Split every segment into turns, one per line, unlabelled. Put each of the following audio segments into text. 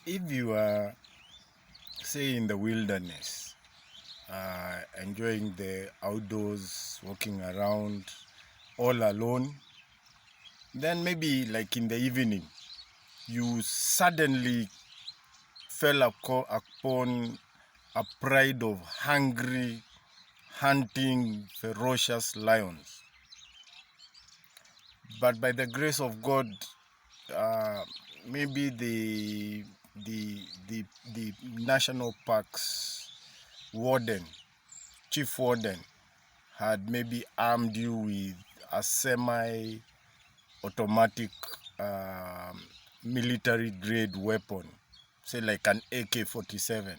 If you are, say, in the wilderness, enjoying the outdoors, walking around all alone, then maybe like in the evening, you suddenly fell upon a pride of hungry, hunting, ferocious lions. But by the grace of God, uh, maybe the national parks warden, chief warden, had maybe armed you with a semi-automatic military-grade weapon, say like an AK-47.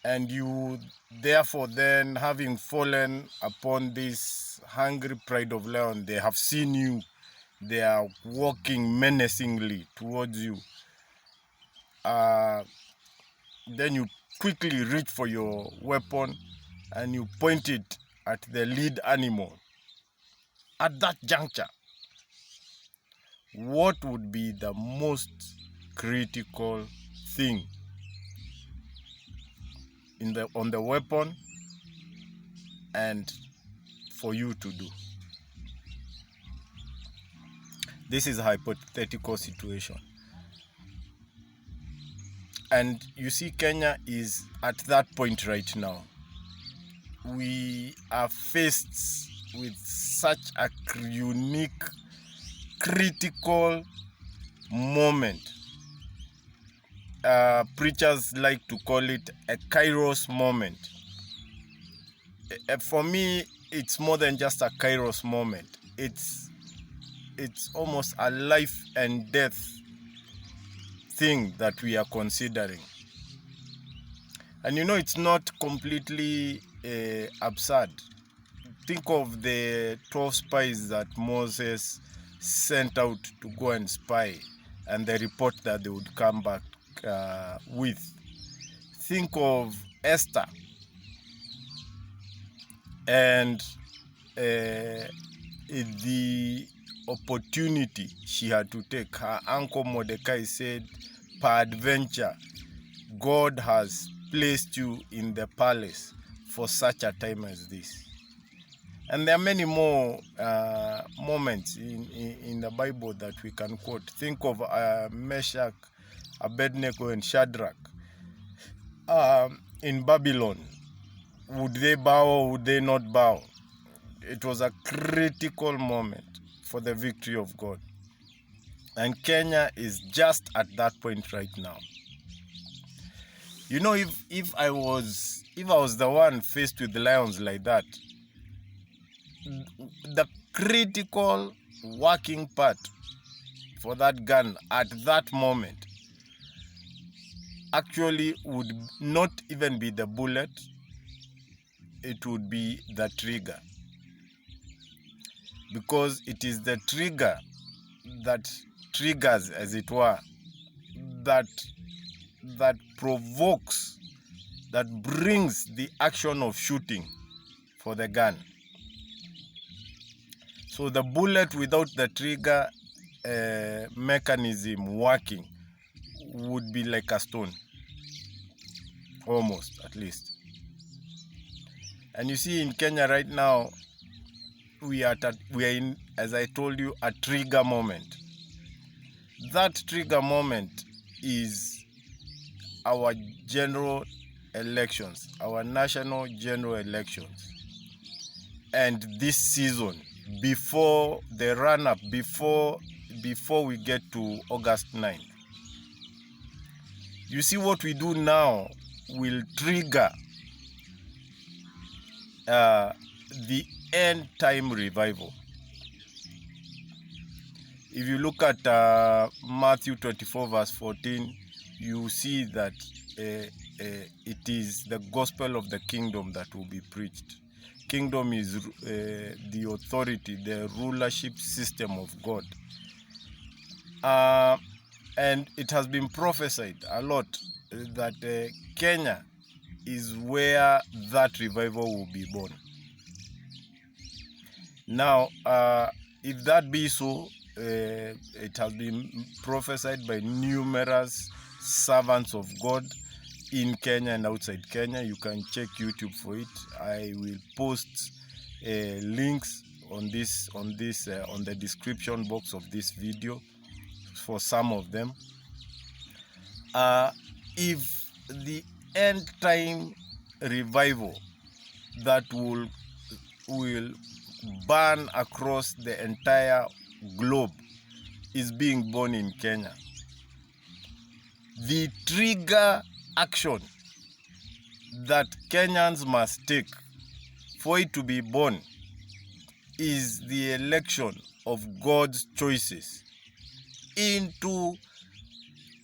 And you, therefore, then having fallen upon this hungry pride of lion, they have seen you, they are walking menacingly towards you. Then you quickly reach for your weapon and you point it at the lead animal. At that juncture, what would be the most critical thing on the weapon and for you to do? This is a hypothetical situation. And you see, Kenya is at that point right now. We are faced with such a unique, critical moment. Preachers like to call it a kairos moment. For me, it's more than just a kairos moment. It's almost a life and death thing that we are considering. And you know, it's not completely absurd. Think of the 12 spies that Moses sent out to go and spy, and the report that they would come back with. Think of Esther and the opportunity she had to take. Her uncle Mordecai said, peradventure, God has placed you in the palace for such a time as this. And there are many more moments in the Bible that we can quote. Think of Meshach, Abednego, and Shadrach in Babylon. Would they bow or would they not bow? It was a critical moment for the victory of God. And Kenya is just at that point right now. You know, if I was the one faced with lions like that, the critical working part for that gun at that moment actually would not even be the bullet, it would be the trigger. Because it is the trigger that triggers, as it were, that provokes, that brings the action of shooting for the gun. So the bullet without the trigger mechanism working would be like a stone, almost, at least. And you see, in Kenya right now, we are in, as I told you, a trigger moment. That trigger moment is our general elections, our national general elections. And this season, before the run-up, before we get to August 9th. You see, what we do now will trigger the end time revival. If you look at Matthew 24 verse 14, you see that it is the gospel of the kingdom that will be preached. Kingdom is the authority, the rulership system of God. And it has been prophesied a lot that Kenya is where that revival will be born. Now, if that be so, it has been prophesied by numerous servants of God in Kenya and outside Kenya. You can check YouTube for it. I will post links on the description box of this video for some of them. If the end time revival that will burn across the entire globe is being born in Kenya, the trigger action that Kenyans must take for it to be born is the election of God's choices into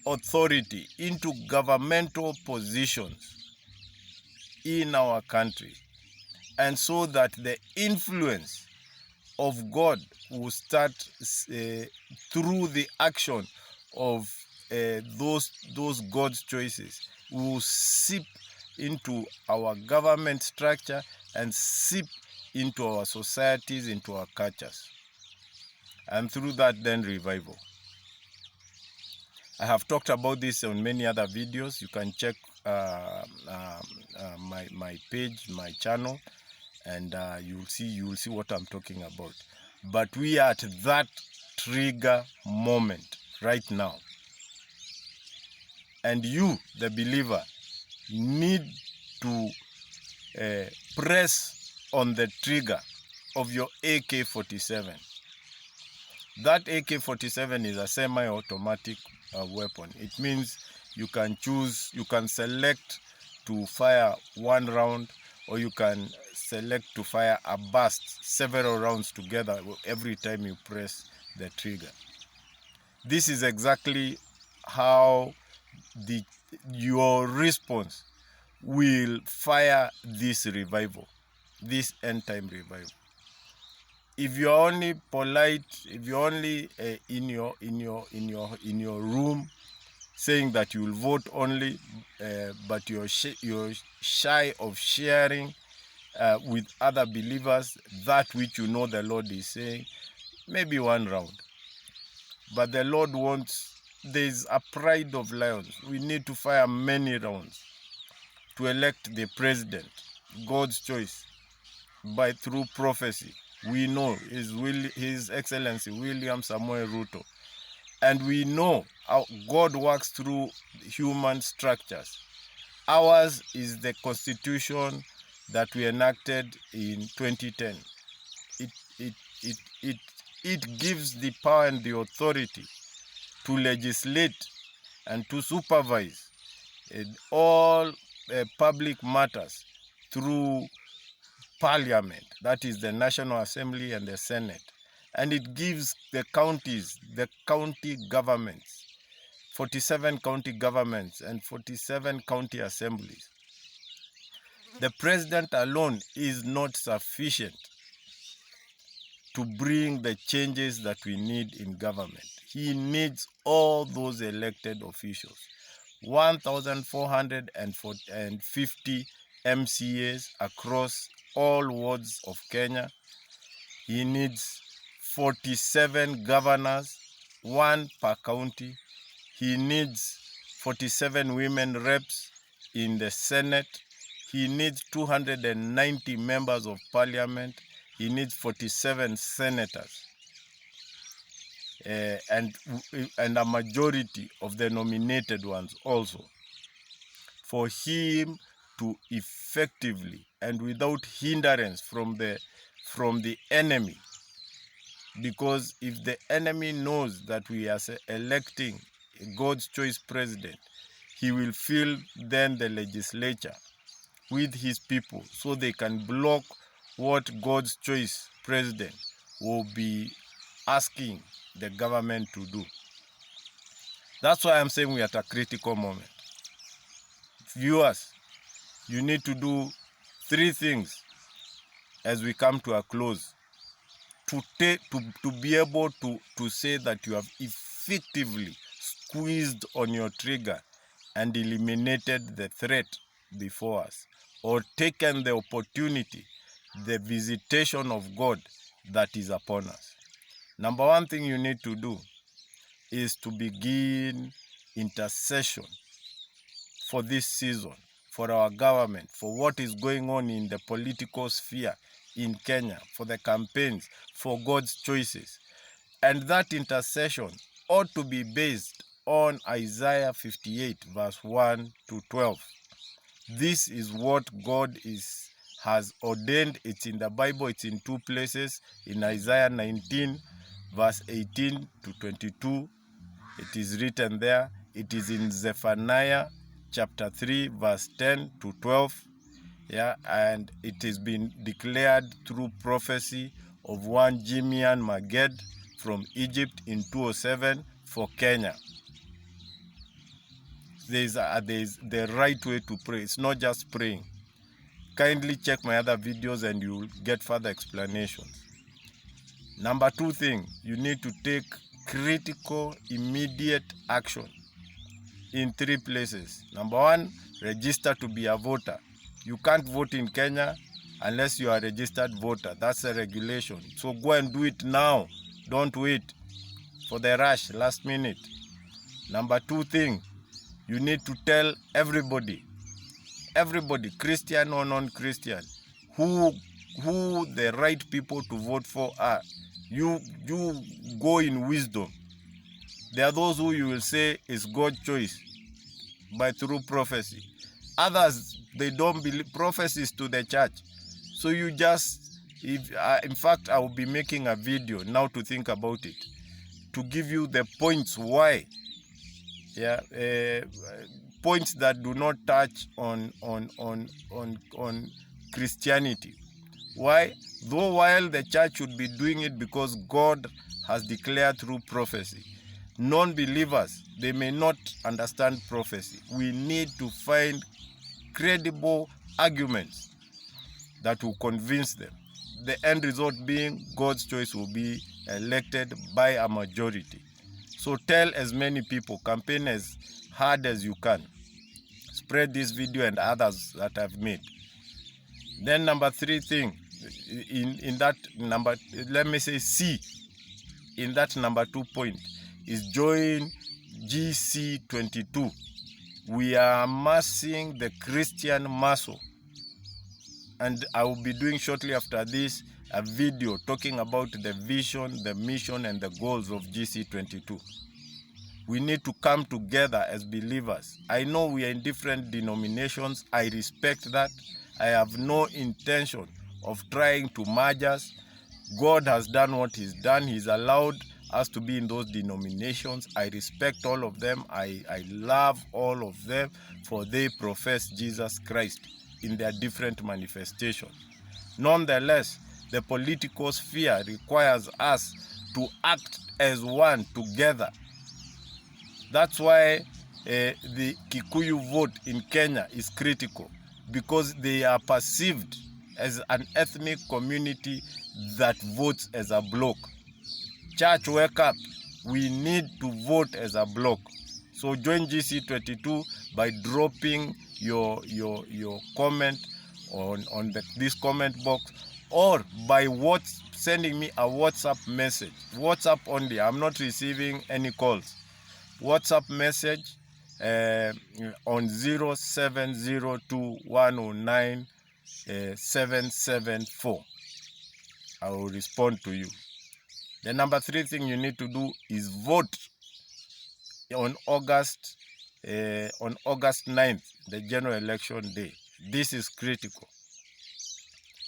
authority, into governmental positions in our country, and so that the influence of God will start through the action of those God's choices, will seep into our government structure and seep into our societies, into our cultures, and through that then revival. I have talked about this on many other videos. You can check my page, my channel, and you will see what I'm talking about. But we are at that trigger moment right now, and you, the believer, need to press on the trigger of your AK-47. That AK-47 is a semi-automatic weapon. It means you can choose, you can select to fire one round, or you can select to fire a burst, several rounds together every time you press the trigger. This is exactly how your response will fire this revival, this end time revival. If you're only polite, if you're only in your room saying that you will vote only, but you're shy of sharing with other believers that which you know the Lord is saying, maybe one round. But the Lord wants, there's a pride of lions. We need to fire many rounds to elect the president, God's choice, through prophecy. We know His Excellency William Samoei Ruto. And we know how God works through human structures. Ours is the constitution that we enacted in 2010. It gives the power and the authority to legislate and to supervise all public matters through Parliament, that is the National Assembly and the Senate. And it gives the counties, the county governments, 47 county governments and 47 county assemblies. The president alone is not sufficient to bring the changes that we need in government. He needs all those elected officials, 1,450 MCAs across all wards of Kenya. He needs 47 governors, one per county. He needs 47 women reps in the Senate. He needs 290 members of parliament. He needs 47 senators. And a majority of the nominated ones also, for him to effectively and without hindrance from the enemy. Because if the enemy knows that we are electing a God's choice president, he will fill then the legislature with his people so they can block what God's choice president will be asking the government to do. That's why I'm saying we are at a critical moment. Viewers, you need to do 3 things as we come to a close to be able to say that you have effectively squeezed on your trigger and eliminated the threat before us, or taken the opportunity, the visitation of God that is upon us. Number 1 thing you need to do is to begin intercession for this season, for our government, for what is going on in the political sphere in Kenya, for the campaigns, for God's choices. And that intercession ought to be based on Isaiah 58, verse 1 to 12. This is what God has ordained. It's in the Bible. It's in two places. In Isaiah 19, verse 18 to 22, it is written there. It is in Zephaniah chapter 3, verse 10 to 12. Yeah, and it has been declared through prophecy of one Kenyan Maged from Egypt in 207 for Kenya. There's the right way to pray. It's not just praying. Kindly check my other videos and you'll get further explanations. Number two thing, you need to take critical, immediate action in three places. Number one, register to be a voter. You can't vote in Kenya unless you are a registered voter. That's a regulation. So go and do it now. Don't wait for the rush, last minute. Number two thing, you need to tell everybody, Christian or non-Christian, who the right people to vote for are. You go in wisdom. There are those who you will say is God's choice by through prophecy. Others, they don't believe prophecies to the church. So you just, in fact, I will be making a video now to think about it, to give you the points why. Yeah, points that do not touch on Christianity. Why? Though while the church should be doing it because God has declared through prophecy, non-believers, they may not understand prophecy. We need to find credible arguments that will convince them. The end result being God's choice will be elected by a majority. So tell as many people, campaign as hard as you can. Spread this video and others that I've made. Then number three thing, in that number, let me say C, in that number 2 point, is join GC22. We are amassing the Christian muscle. And I will be doing shortly after this a video talking about the vision, the mission, and the goals of GC22. We need to come together as believers. I know we are in different denominations. I respect that. I have no intention of trying to merge us. God has done what He's done. He's allowed us to be in those denominations. I respect all of them. I love all of them, for they profess Jesus Christ in their different manifestations. Nonetheless, the political sphere requires us to act as one together. That's why the Kikuyu vote in Kenya is critical, because they are perceived as an ethnic community that votes as a bloc. Church, wake up. We need to vote as a bloc. So join GC22 by dropping your comment on this comment box, or by sending me a WhatsApp message. WhatsApp only. I'm not receiving any calls. WhatsApp message on 0702109774. I will respond to you. The number three thing you need to do is vote on August 9th, the general election day. This is critical.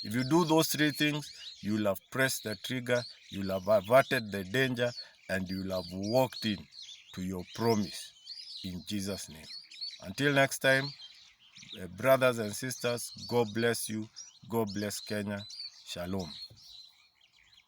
If you do those three things, you will have pressed the trigger, you will have averted the danger, and you will have walked in to your promise in Jesus' name. Until next time, brothers and sisters, God bless you. God bless Kenya. Shalom.